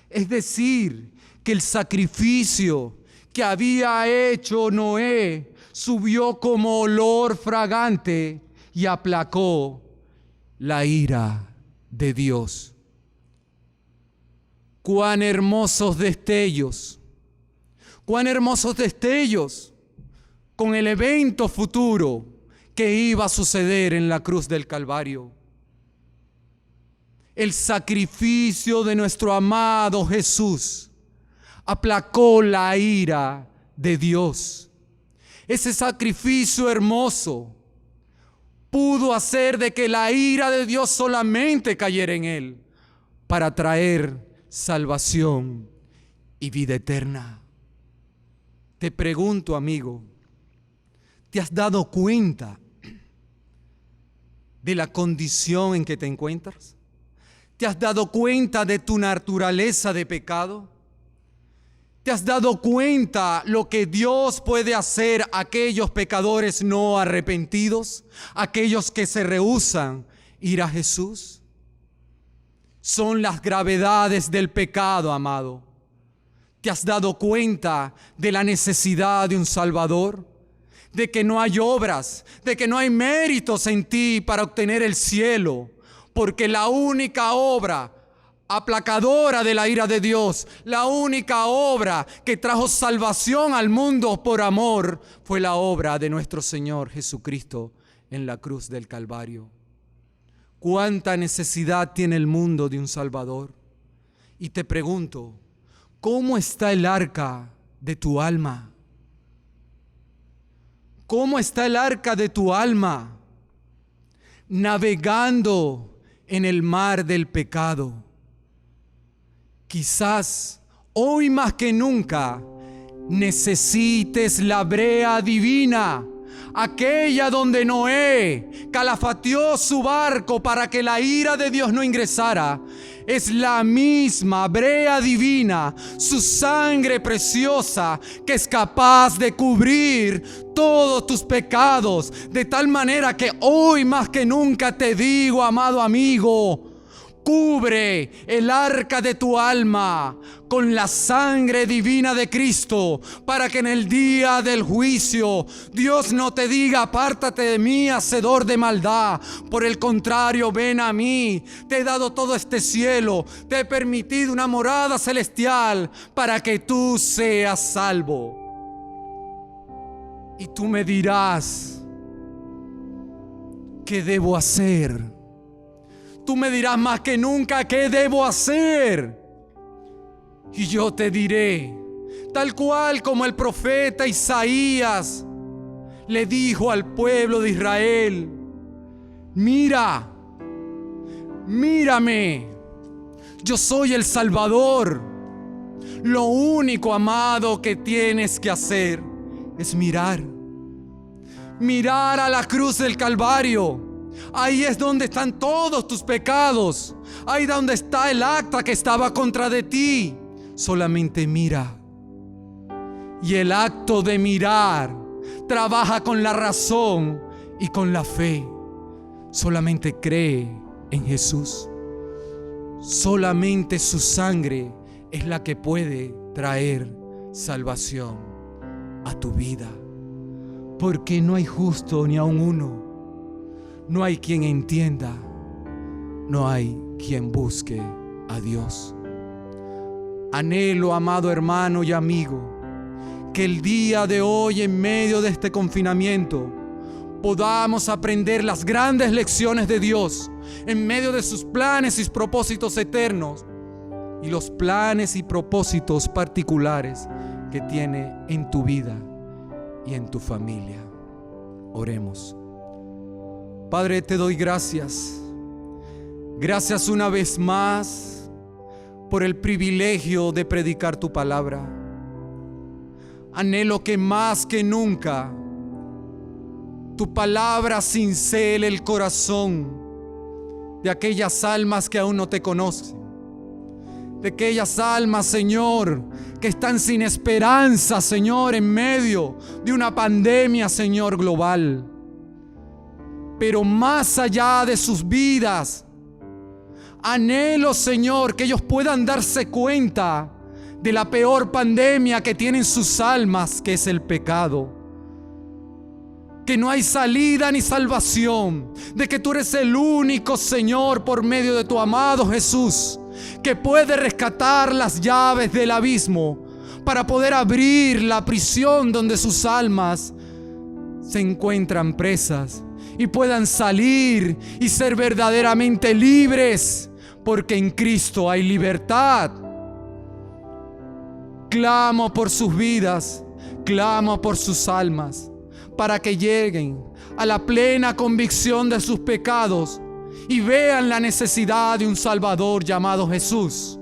Speaker 4: Es decir, que el sacrificio que había hecho Noé subió como olor fragante y aplacó la ira de Dios. Cuán hermosos destellos con el evento futuro que iba a suceder en la cruz del Calvario. El sacrificio de nuestro amado Jesús aplacó la ira de Dios. Ese sacrificio hermoso pudo hacer de que la ira de Dios solamente cayera en Él para traer salvación y vida eterna. Te pregunto, amigo, ¿te has dado cuenta de la condición en que te encuentras? ¿Te has dado cuenta de tu naturaleza de pecado? ¿Te has dado cuenta lo que Dios puede hacer a aquellos pecadores no arrepentidos, aquellos que se rehúsan ir a Jesús? Son las gravedades del pecado, amado. ¿Te has dado cuenta de la necesidad de un Salvador? De que no hay obras, de que no hay méritos en ti para obtener el cielo, porque la única obra aplacadora de la ira de Dios, la única obra que trajo salvación al mundo por amor, fue la obra de nuestro Señor Jesucristo en la cruz del Calvario. ¿Cuánta necesidad tiene el mundo de un Salvador? Y te pregunto, ¿cómo está el arca de tu alma? ¿Cómo está el arca de tu alma? Navegando en el mar del pecado. Quizás hoy más que nunca necesites la brea divina, aquella donde Noé calafateó su barco para que la ira de Dios no ingresara. es la misma brea divina, su sangre preciosa, que es capaz de cubrir todos tus pecados, de tal manera que hoy más que nunca te digo, amado amigo, cubre el arca de tu alma con la sangre divina de Cristo, para que en el día del juicio Dios no te diga: apártate de mí, hacedor de maldad. Por el contrario, ven a mí. Te he dado todo este cielo, te he permitido una morada celestial para que tú seas salvo. Y tú me dirás: ¿qué debo hacer? Tú me dirás más que nunca: ¿qué debo hacer? Y yo te diré, tal cual como el profeta Isaías le dijo al pueblo de Israel: mira, mírame, yo soy el Salvador. Lo único, amado, que tienes que hacer es mirar a la cruz del Calvario. Ahí es donde están todos tus pecados. Ahí es donde está el acta que estaba contra de ti. Solamente mira. Y el acto de mirar trabaja con la razón y con la fe. Solamente cree en Jesús. Solamente su sangre es la que puede traer salvación a tu vida. Porque no hay justo ni aun uno. No hay quien entienda, no hay quien busque a Dios. Anhelo, amado hermano y amigo, que el día de hoy, en medio de este confinamiento, podamos aprender las grandes lecciones de Dios en medio de sus planes y propósitos eternos y los planes y propósitos particulares que tiene en tu vida y en tu familia. Oremos. Padre, te doy gracias. Gracias una vez más por el privilegio de predicar tu palabra. Anhelo que más que nunca tu palabra cincele el corazón de aquellas almas que aún no te conocen. De aquellas almas, Señor, que están sin esperanza, Señor, en medio de una pandemia, Señor, global. Pero más allá de sus vidas, anhelo, Señor, que ellos puedan darse cuenta de la peor pandemia que tienen sus almas, que es el pecado. Que no hay salida ni salvación, de que tú eres el único, Señor, por medio de tu amado Jesús, que puede rescatar las llaves del abismo para poder abrir la prisión donde sus almas se encuentran presas y puedan salir y ser verdaderamente libres, porque en Cristo hay libertad. Clamo por sus vidas, clamo por sus almas, para que lleguen a la plena convicción de sus pecados y vean la necesidad de un Salvador llamado Jesús.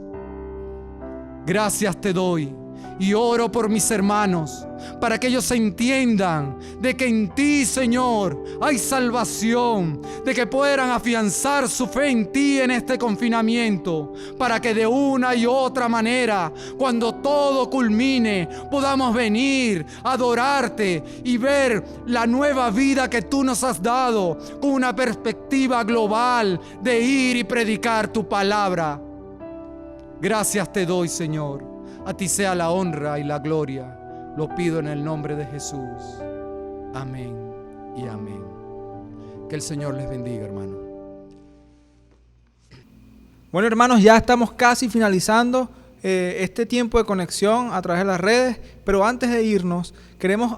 Speaker 4: Gracias te doy y oro por mis hermanos, para que ellos entiendan de que en ti, Señor, hay salvación, de que puedan afianzar su fe en ti en este confinamiento, para que de una y otra manera, cuando todo culmine, podamos venir a adorarte y ver la nueva vida que tú nos has dado, con una perspectiva global de ir y predicar tu palabra. Gracias te doy, Señor. A ti sea la honra y la gloria. Lo pido en el nombre de Jesús. Amén y amén. Que el Señor les bendiga, hermano.
Speaker 1: Bueno, hermanos, ya estamos casi finalizando este tiempo de conexión a través de las redes, pero antes de irnos, queremos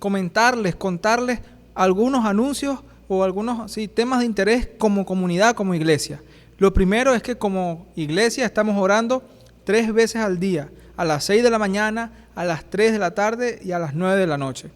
Speaker 1: contarles algunos anuncios o algunos temas de interés como comunidad, como iglesia. Lo primero es que como iglesia estamos orando 3 veces al día, a las 6 de la mañana, a las 3 de la tarde y a las 9 de la noche.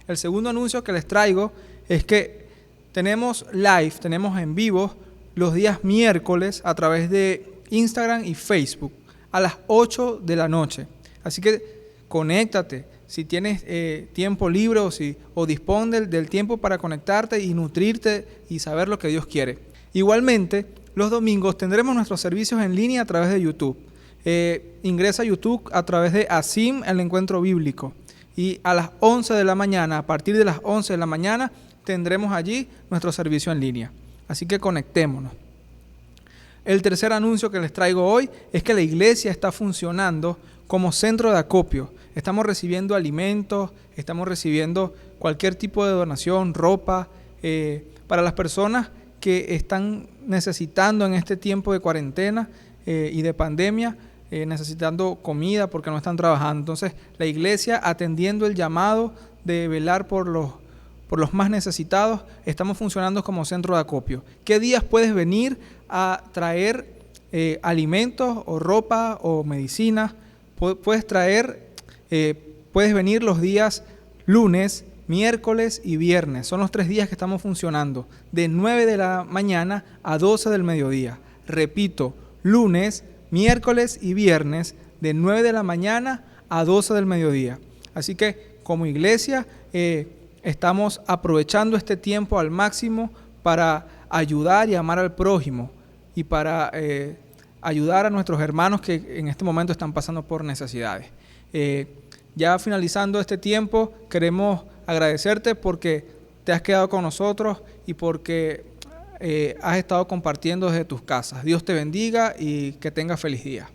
Speaker 1: El segundo anuncio que les traigo es que tenemos live, tenemos en vivo los días miércoles a través de Instagram y Facebook a las 8 de la noche. Así que conéctate, si tienes tiempo libre o dispón del tiempo para conectarte y nutrirte y saber lo que Dios quiere. Igualmente, los domingos tendremos nuestros servicios en línea a través de YouTube. Ingresa a YouTube a través de ASIM, el encuentro bíblico. Y a las 11 de la mañana, a partir de las 11 de la mañana, tendremos allí nuestro servicio en línea. Así que conectémonos. El tercer anuncio que les traigo hoy es que la iglesia está funcionando como centro de acopio. Estamos recibiendo alimentos, estamos recibiendo cualquier tipo de donación, ropa, para las personas que están necesitando en este tiempo de cuarentena y de pandemia, necesitando comida porque no están trabajando. Entonces, la iglesia, atendiendo el llamado de velar por los más necesitados, estamos funcionando como centro de acopio. ¿Qué días puedes venir a traer alimentos o ropa o medicinas? Puedes venir los días lunes, miércoles y viernes. Son los 3 días que estamos funcionando, de 9 de la mañana a 12 del mediodía. Repito, lunes, miércoles y viernes, de 9 de la mañana a 12 del mediodía. Así que como iglesia estamos aprovechando este tiempo al máximo para ayudar y amar al prójimo y para ayudar a nuestros hermanos que en este momento están pasando por necesidades. Ya finalizando este tiempo, queremos agradecerte porque te has quedado con nosotros y porque has estado compartiendo desde tus casas. Dios te bendiga y que tengas feliz día.